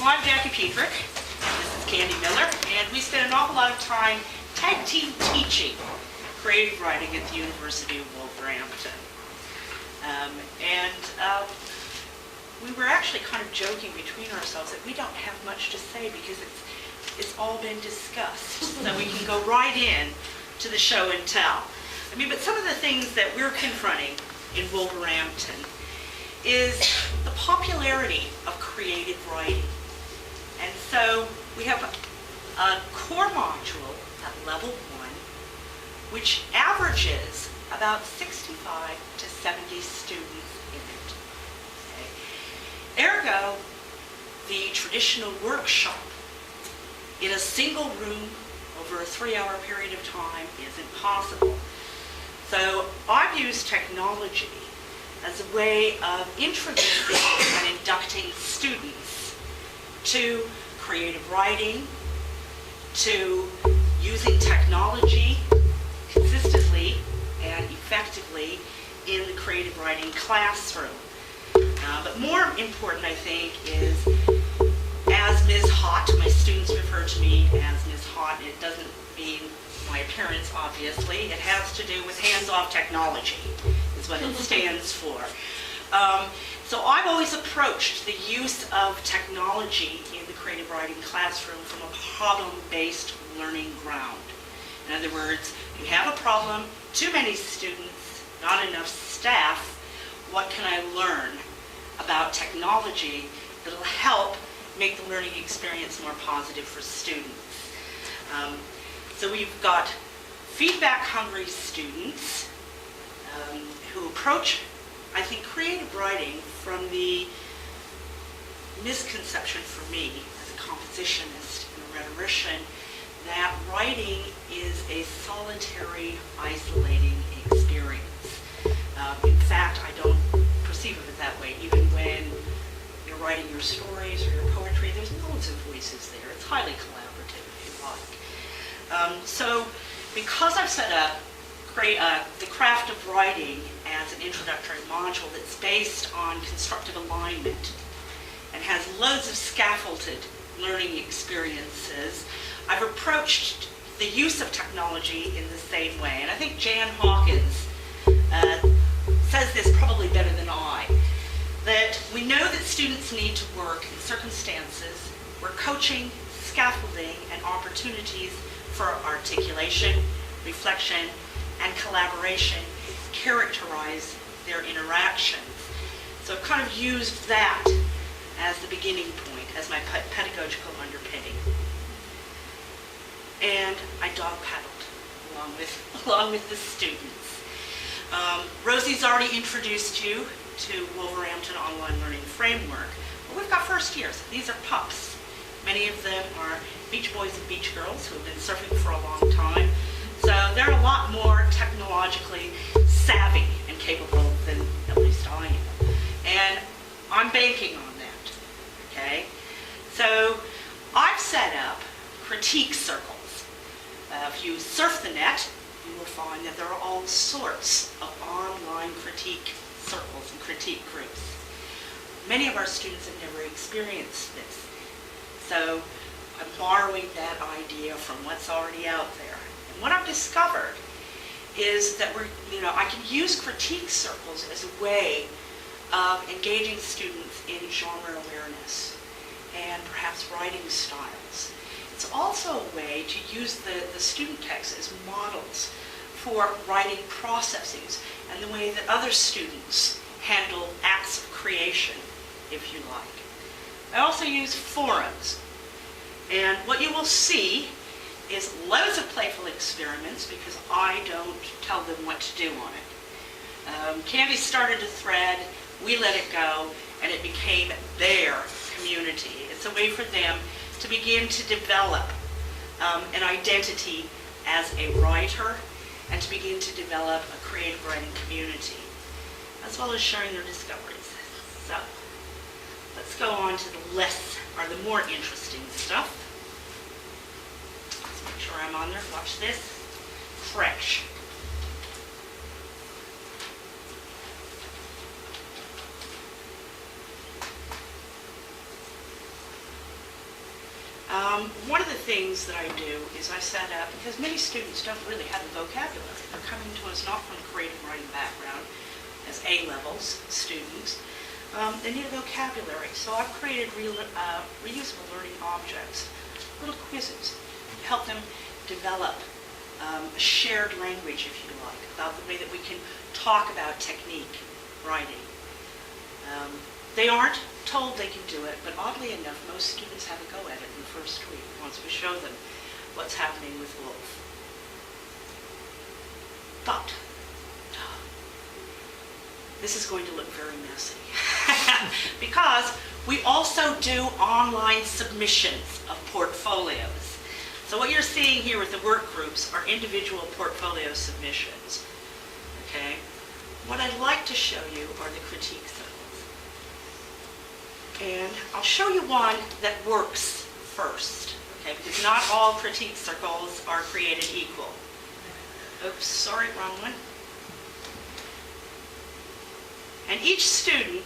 So I'm Jackie Petrick, this is Candy Miller, and we spend an awful lot of time tag team teaching creative writing at the University of Wolverhampton. We were actually kind of joking between ourselves that we don't have much to say because it's all been discussed. So we can go right in to the show and tell. But some of the things that we're confronting in Wolverhampton is the popularity of creative writing. And so we have a core module at level 1, which averages about 65 to 70 students in it. Okay. Ergo, the traditional workshop in a single room over a 3-hour period of time isn't possible. So I've used technology as a way of introducing and inducting students to creative writing, to using technology consistently and effectively in the creative writing classroom. But more important, I think, is as Ms. Hot. My students refer to me as Ms. Hot. It doesn't mean my appearance, obviously. It has to do with hands-off technology, is what it stands for. So I've always approached the use of technology in the creative writing classroom from a problem-based learning ground. In other words, you have a problem, too many students, not enough staff. What can I learn about technology that will help make the learning experience more positive for students? So we've got feedback-hungry students who approach, I think, creative writing from the misconception for me as a compositionist and a rhetorician that writing is a solitary, isolating experience. In fact, I don't perceive it that way. Even when you're writing your stories or your poetry, there's loads of voices there. It's highly collaborative, if you like. So because I've set up the craft of writing as an introductory module that's based on constructive alignment and has loads of scaffolded learning experiences, I've approached the use of technology in the same way. And I think Jan Hawkins says this probably better than I, that we know that students need to work in circumstances where coaching, scaffolding, and opportunities for articulation, reflection, and collaboration characterize their interactions. So I've kind of used that as the beginning point, as my pedagogical underpinning. And I dog paddled along with the students. Rosie's already introduced you to Wolverhampton Online Learning Framework. But we've got first years. These are pups. Many of them are beach boys and beach girls who have been surfing for a long time. So they're a lot more technologically savvy and capable than at least I am. And I'm banking on that, okay? So I've set up critique circles. If you surf the net, you will find that there are all sorts of online critique circles and critique groups. Many of our students have never experienced this. So I'm borrowing that idea from what's already out there. And what I've discovered is that I can use critique circles as a way of engaging students in genre awareness and perhaps writing styles. It's also a way to use the student text as models for writing processes and the way that other students handle acts of creation, if you like. I also use forums. And what you will see is loads of playful experiments because I don't tell them what to do on it. Candy started a thread, we let it go, and it became their community. It's a way for them to begin to develop an identity as a writer and to begin to develop a creative writing community, as well as sharing their discoveries. So let's go on to the more interesting stuff. Let's make sure I'm on there. Watch this. Fresh. One of the things that I do is I set up, because many students don't really have the vocabulary. They're coming to us not from a creative writing background as A-levels students. They need a vocabulary. So I've created reusable learning objects, little quizzes, to help them develop a shared language, if you like, about the way that we can talk about technique writing. They aren't told they can do it, but oddly enough, most students have a go at it in the first week once we show them what's happening with Wolf. But this is going to look very messy because we also do online submissions of portfolios. So what you're seeing here with the work groups are individual portfolio submissions. Okay? What I'd like to show you are the critique circles. And I'll show you one that works first, okay? Because not all critique circles are created equal. Oops, sorry, wrong one. And each student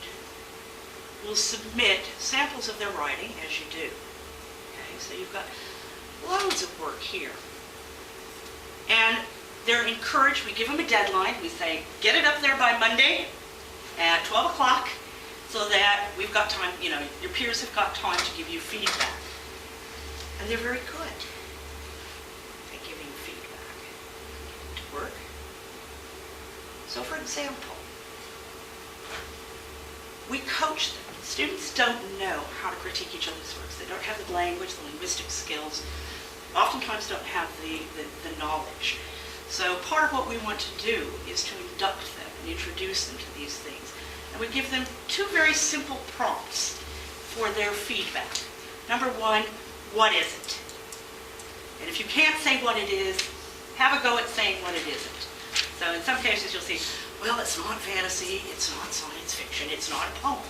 will submit samples of their writing as you do. Okay, so you've got loads of work here. And they're encouraged, we give them a deadline, we say, get it up there by Monday at 12 o'clock so that we've got time, you know, your peers have got time to give you feedback. And they're very good at giving feedback. To work. So for example, we coach them. Students don't know how to critique each other's works. They don't have the language, the linguistic skills, oftentimes don't have the knowledge. So part of what we want to do is to induct them and introduce them to these things. And we give them two very simple prompts for their feedback. Number one, what is it? And if you can't say what it is, have a go at saying what it isn't. So in some cases you'll see, well, it's not fantasy, it's not science fiction, it's not a poem,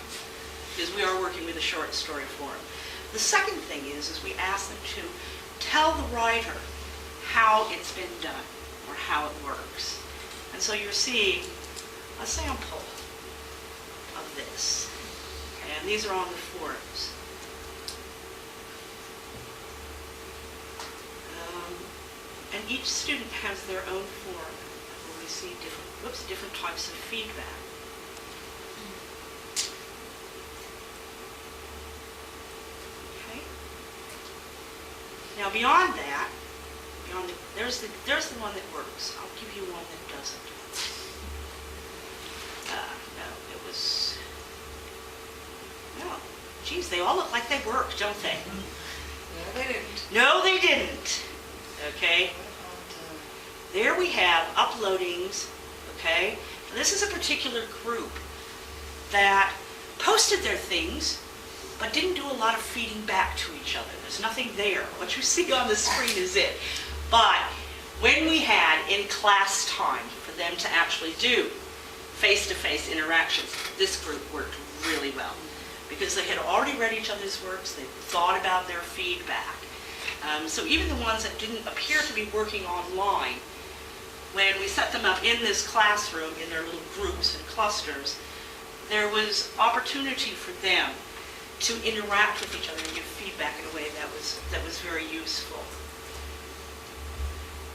because we are working with a short story form. The second thing is we ask them to tell the writer how it's been done or how it works. And so you're seeing a sample of this. Okay, and these are on the forums. And each student has their own forum where we see different types of feedback. Okay. Now beyond that, there's the one that works. I'll give you one that doesn't. No, geez, they all look like they work, don't they? No, they didn't. No, they didn't. Okay. There we have uploadings. Okay. This is a particular group that posted their things, but didn't do a lot of feeding back to each other. There's nothing there. What you see on the screen is it. But when we had in class time for them to actually do face-to-face interactions, this group worked really well because they had already read each other's works, they thought about their feedback. So even the ones that didn't appear to be working online, when we set them up in this classroom in their little groups and clusters, there was opportunity for them to interact with each other and give feedback in a way that was very useful.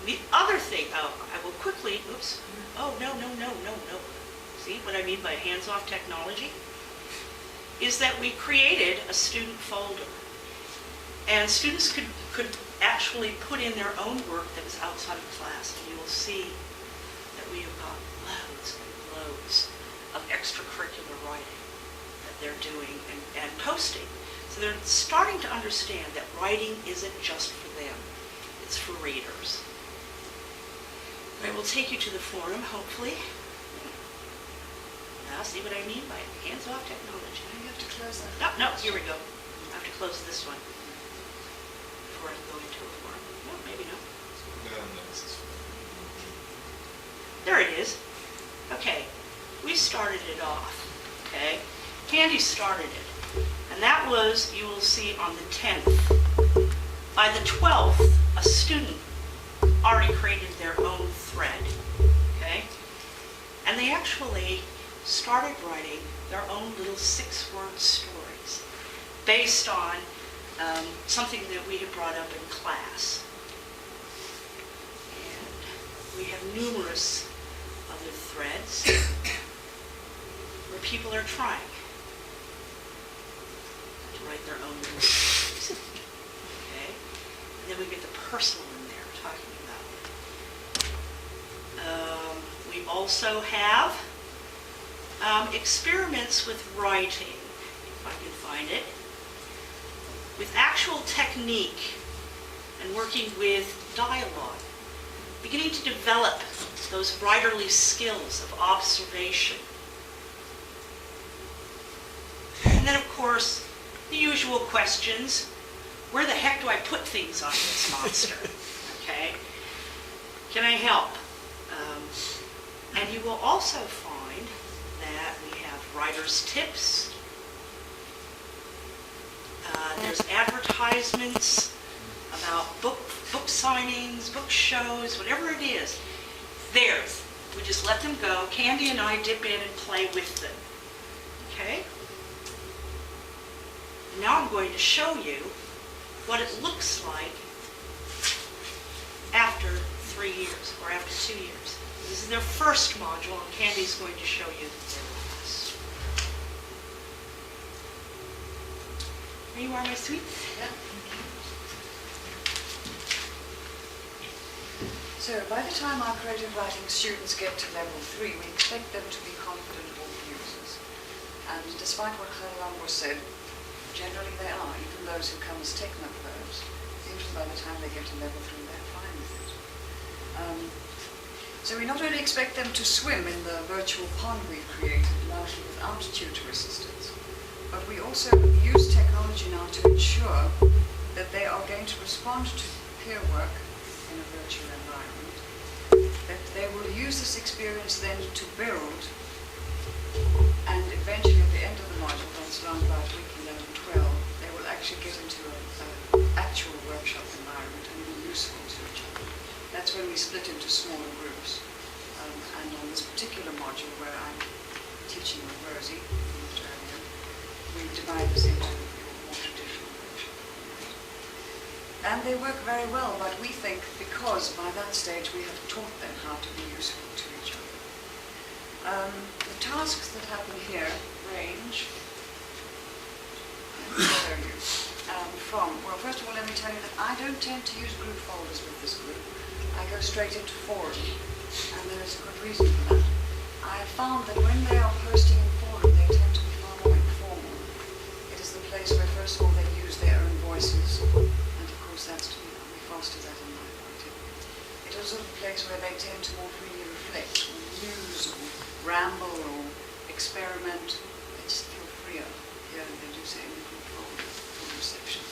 The other thing, I will quickly, no. See what I mean by hands-off technology? Is that we created a student folder. And students could actually put in their own work that was outside of class. And you will see that we have got loads and loads of extracurricular writing that they're doing and posting. So they're starting to understand that writing isn't just for them. It's for readers. I will take you to the forum, hopefully. Now, see what I mean by hands-off technology. You have to close that. No, here we go. I have to close this one before I can go into a forum. No, maybe no. There it is. Okay, we started it off. Okay, Candy started it. And that was, you will see, on the 10th. By the 12th, a student already created their own thread, okay? And they actually started writing their own little 6-word stories based on something that we had brought up in class. And we have numerous other threads where people are trying to write their own reviews. Okay? And then we get the personal in there, talking about it. We also have experiments with writing, if I can find it, with actual technique and working with dialogue, beginning to develop those writerly skills of observation. And then, of course, the usual questions. Where the heck do I put things on this monster? Okay? Can I help? And you will also find that we have writer's tips. There's advertisements about book signings, book shows, whatever it is. Theirs. We just let them go. Candy and I dip in and play with them. Okay? Now I'm going to show you what it looks like after 3 years or after 2 years. This is their first module, and Candy's going to show you their last. There you are, my sweets. Yeah. So by the time our creative writing students get to level 3, we expect them to be confident book users. And despite what Gerlambo said, generally they are, even those who come as technophobes. Usually by the time they get to level 3, they're fine with it. So we not only expect them to swim in the virtual pond we've created, largely without tutor assistance, but we also use technology now to ensure that they are going to respond to peer work in a virtual environment, that they will use this experience then to build, and eventually at the end of the module, that's around about week 11, 12, they will actually get into an actual workshop environment and be useful to each other. That's when we split into smaller groups. And on this particular module where I'm teaching with Rosie, we divide this into more traditional workshop. And they work very well, but we think because by that stage we have taught them how to be useful to each other. The tasks that happen here range, let me show you, well, first of all, let me tell you that I don't tend to use group folders with this group. I go straight into forum, and there is a good reason for that. I have found that when they are posting in forum, they tend to be far more informal. It is the place where, first of all, they use their own voices, and of course that's to be, we foster that in my writing. It is also the place where they tend to more freely reflect, or muse, or ramble, or experiment. They just feel freer here than they do, say, in the group folder for reception,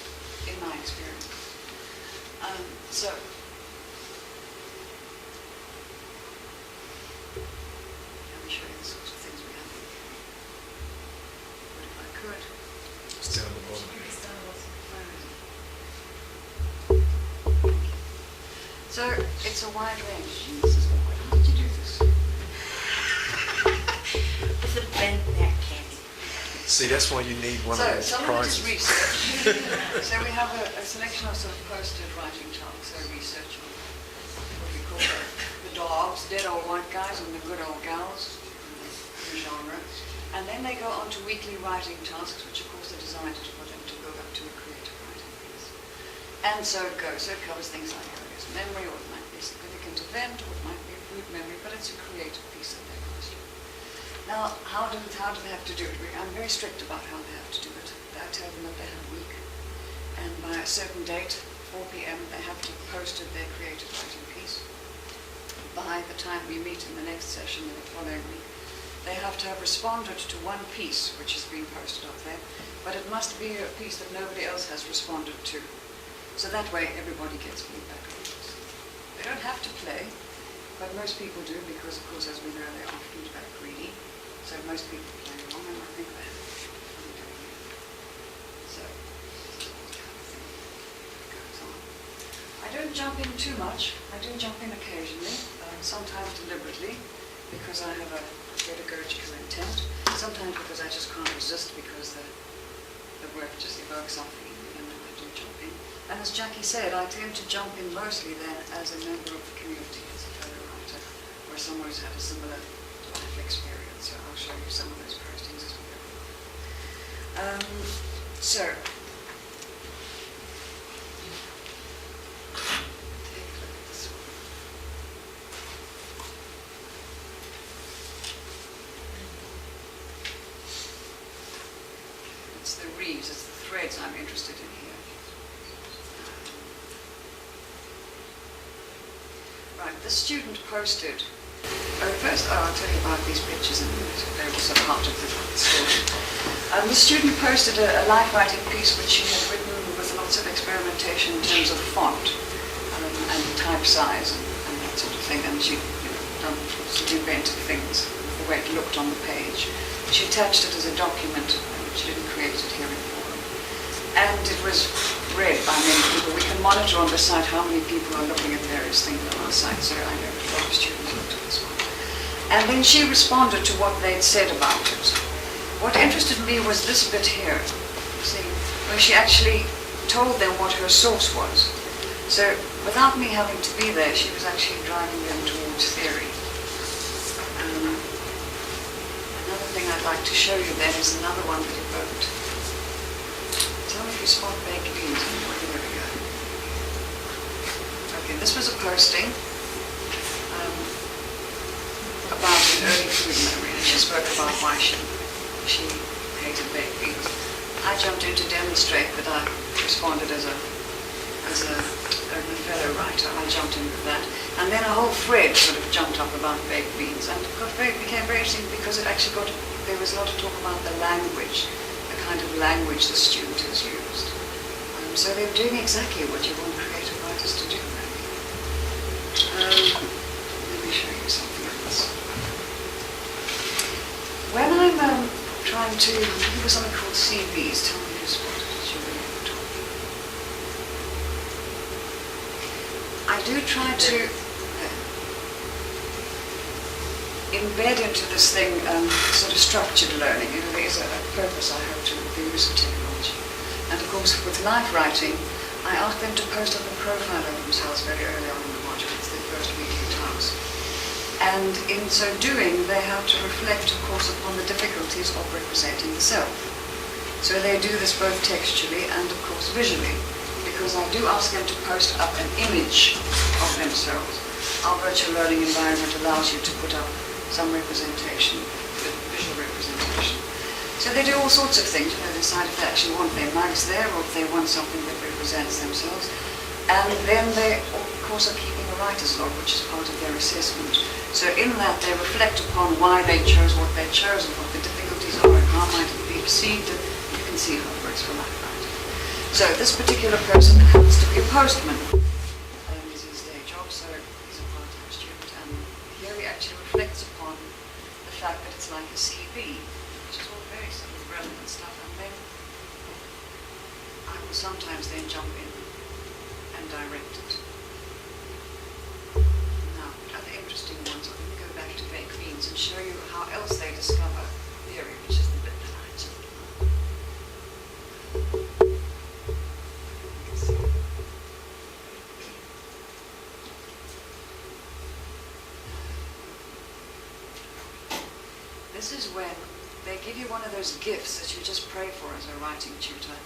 in my experience. So, show you the sorts of things we have. But if I could. It's down the bottom. So it's a wide range. Jesus, how did you do this? With a bent neck, Candy. See, that's why you need one of those some of it is prizes. research. So we have a selection of sort of posted writing tasks, so research on what we call the dogs, dead old white guys and the good old gals, the genre. And then they go on to weekly writing tasks, which of course are designed for them to build up to a creative writing piece. And so it goes. So it covers things like areas of memory, or it might be a significant event, or it might be a good memory, but it's a creative piece that they're asked. Now, how do they have to do it? I'm very strict about how they have to do it. I tell them that they have a week, and by a certain date, 4 p.m., they have to have posted their creative writing piece. By the time we meet in the next session in the following week, they have to have responded to one piece which has been posted up there, but it must be a piece that nobody else has responded to. So that way everybody gets feedback on this. They don't have to play, but most people do because, of course, as we know, they are feedback greedy. So most people play along, and I think they have fun doing it. So this is all the kind of thing that goes on. I don't jump in too much. I do jump in occasionally, sometimes deliberately, because I have a pedagogical intent, sometimes because I just can't resist because the work just evokes something, even though I do jump in. And as Jackie said, I tend to jump in mostly then as a member of the community, as a fellow writer, where someone who's had a similar life experience. So I'll show you some of those postings as we go along. So, take a look at this one. It's the reeds, it's the threads I'm interested in here. Right, this student posted, I'll tell you about these pictures in a minute. They're also part of the story. The student posted a life writing piece which she had written with lots of experimentation in terms of font and type size and that sort of thing. And she'd done some inventive things with the way it looked on the page. She attached it as a document. She didn't create it here in Forum. And it was read by many people. We can monitor on the site how many people are looking at various things on our site, so I know that a lot of students looked at this one. And then she responded to what they'd said about it. What interested me was this bit here, see, where she actually told them what her source was. So without me having to be there, she was actually driving them towards theory. Another thing I'd like to show you then is another one that evoked. Tell me if you spot baked beans. There we go. Okay, this was a posting about an early food memory, and she spoke about why she hated baked beans. I jumped in to demonstrate that I responded as a fellow writer. I jumped in with that, and then a whole thread sort of jumped up about baked beans, and it became very interesting because it actually there was a lot of talk about the language, the kind of language the student has used. So they're doing exactly what you want creative writers to do, really. Let me show you something else. When I'm trying to, there was something called CVs. Tell me who spotted it. You're really on top. I do try to embed into this thing sort of structured learning. There is a purpose, I hope, to the use of technology. And of course, with life writing, I ask them to post up a profile of themselves very early on in the module. It's their first weekly task. And in so doing, they have to reflect, of course, upon the difficulties of representing the self. So they do this both textually and, of course, visually, because I do ask them to post up an image of themselves. Our virtual learning environment allows you to put up some representation, visual representation. So they do all sorts of things. They decide if they actually want their mugs there or if they want something that represents themselves. And then they, of course, are keeping a writer's log, which is part of their assessment. So in that, they reflect upon why they chose what they chose and what the difficulties are and how might it be perceived. And you can see how it works for life writing. So this particular person happens to be a postman. Is his day job, so he's a part-time student. And here he actually reflects upon the fact that it's like a CV, which is all very sort of relevant stuff. And then I will sometimes then jump in and direct it. Now, other interesting ones, I'm going to go back to baked beans and show you how else they discover theory, which is the bit that I jumped on. This is when they give you one of those gifts that you just pray for as a writing tutor.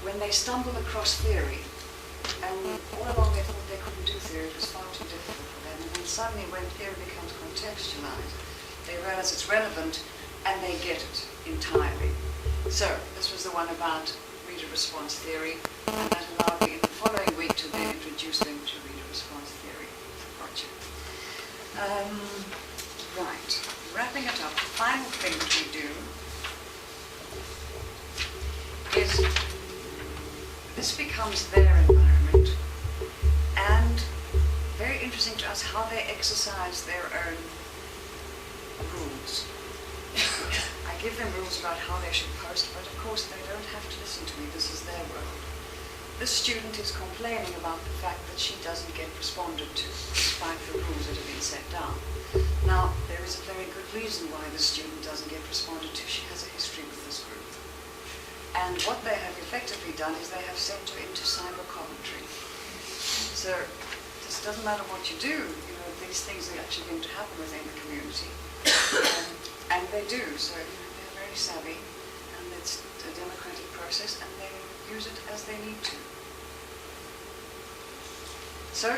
When they stumble across theory, and all along they thought they couldn't do theory, it was far too difficult for them, and then suddenly when theory becomes contextualized, they realize it's relevant, and they get it entirely. So, this was the one about reader response theory, and that allowed me in the following week to then introduce them to reader response theory project. Right, wrapping it up, the final thing that we do is this becomes their environment, and very interesting to us how they exercise their own rules. I give them rules about how they should post, but of course they don't have to listen to me. This is their world. This student is complaining about the fact that she doesn't get responded to, despite the rules that have been set down. Now, there is a very good reason why this student doesn't get responded to. She has a history with this group. And what they have effectively done is they have sent you into cyber commentary. So this doesn't matter what you do, these things are actually going to happen within the community. And they do, so they're very savvy, and it's a democratic process, and they use it as they need to. So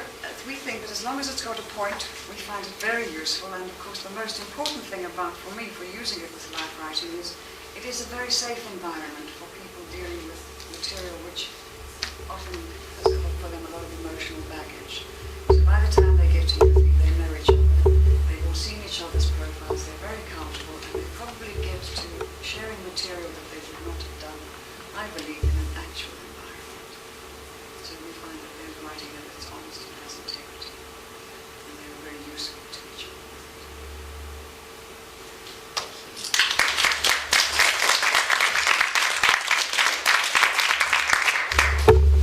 we think that as long as it's got a point, we find it very useful, and of course the most important thing for me, for using it with live writing is it is a very safe environment for people dealing